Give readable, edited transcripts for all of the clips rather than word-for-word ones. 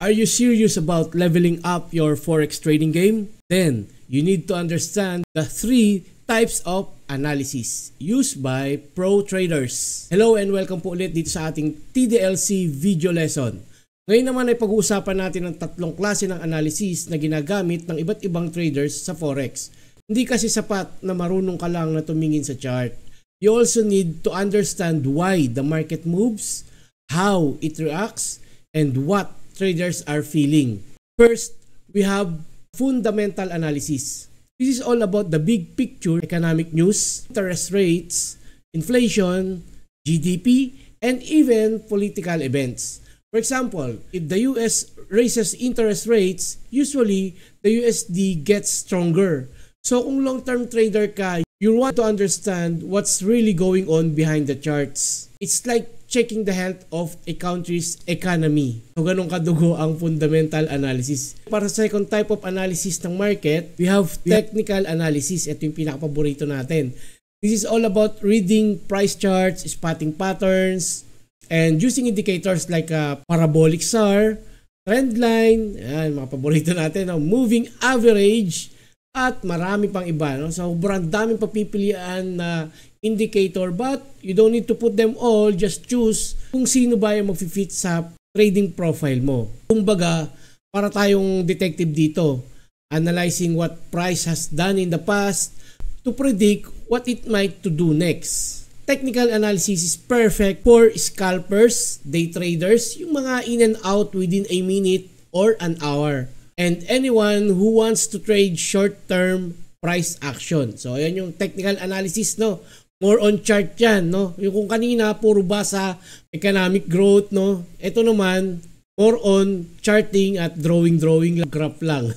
Are you serious about leveling up your forex trading game? Then you need to understand the 3 types of analysis used by pro traders. Hello and welcome po ulit dito sa ating TDLC video lesson. Ngayon naman ay pag-uusapan natin ang 3 klase ng analysis na ginagamit ng iba't ibang traders sa forex. Hindi kasi sapat na marunong ka lang na tumingin sa chart. You also need to understand why the market moves, how it reacts, and what traders are feeling. First, we have fundamental analysis. This is all about the big picture, economic news, interest rates, inflation, GDP, and even political events. For example, if the US raises interest rates, usually the USD gets stronger. So kung long-term trader ka, you want to understand what's really going on behind the charts. It's like checking the health of a country's economy. So ganun kadugo ang fundamental analysis. Para sa second type of analysis ng market, we have technical analysis. Ito yung pinaka-paborito natin. This is all about reading price charts, spotting patterns, and using indicators like parabolic SAR, trend line, yan, mga paborito natin, moving average, at marami pang iba. No? So, sobrang daming papipilian na indicator, but you don't need to put them all. Just choose kung sino ba yung mag-fit sa trading profile mo. Kumbaga, para tayong detective dito, analyzing what price has done in the past to predict what it might to do next. Technical analysis is perfect for scalpers, day traders, yung mga in and out within a minute or an hour, and anyone who wants to trade short-term price action. So, ayan yung technical analysis, no? More on chart yan, no? Yung kung kanina, puro basa, economic growth, no? Ito naman, more on charting at drawing graph lang.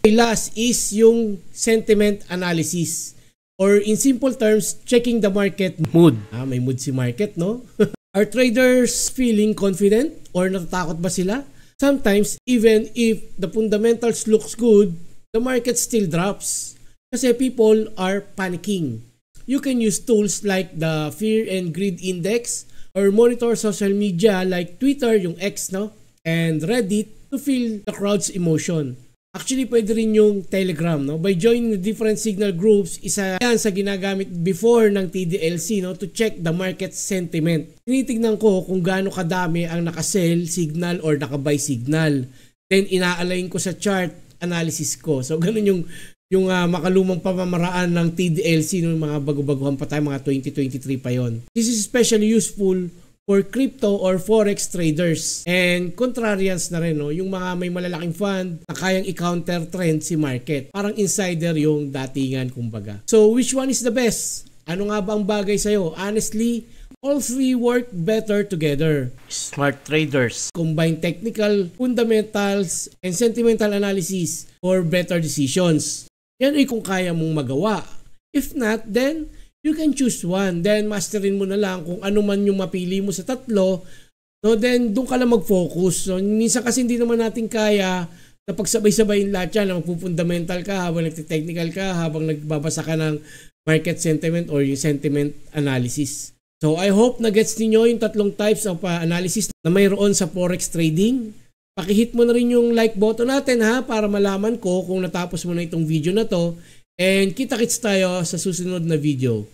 Last is yung sentiment analysis. Or in simple terms, checking the market mood. May mood si market, no? Are traders feeling confident or natatakot ba sila? Sometimes, even if the fundamentals looks good, the market still drops. Kasi people are panicking. You can use tools like the Fear and Greed Index or monitor social media like Twitter, yung X, no? And Reddit to feel the crowd's emotion. Actually, pwede rin yung Telegram, no? By joining the different signal groups, isa yan sa ginagamit before ng TDLC, no? To check the market sentiment. Tinitignan ko kung gaano kadami ang naka-sell signal or naka-buy signal. Then, ina-align ko sa chart analysis ko. So, ganun yung makalumang pamamaraan ng TDLC nung mga bago-baguhan pa tayo, mga 2023 pa yon. This is especially useful for crypto or forex traders and contrarians na rin, no? Yung mga may malalaking fund na kayang i-counter trend si market. Parang insider yung datingan, kumbaga. So, which one is the best? Ano nga ba ang bagay sa'yo? Honestly, all 3 work better together. Smart traders combine technical, fundamentals, and sentimental analysis for better decisions. Yan ay kung kaya mong magawa. If not, then you can choose one. Then masterin mo na lang kung ano man yung mapili mo sa 3. No, then doon ka lang mag-focus. So, minsan kasi hindi naman natin kaya na pagsabay-sabayin lahat yan, na magpupundamental ka habang nagte-technical ka, habang nagbabasa ka ng market sentiment or yung sentiment analysis. So I hope na gets niyo yung 3 types of analysis na mayroon sa forex trading. Pakihit mo na rin yung like button natin, ha, para malaman ko kung natapos mo na itong video na to. And kita-kits tayo sa susunod na video.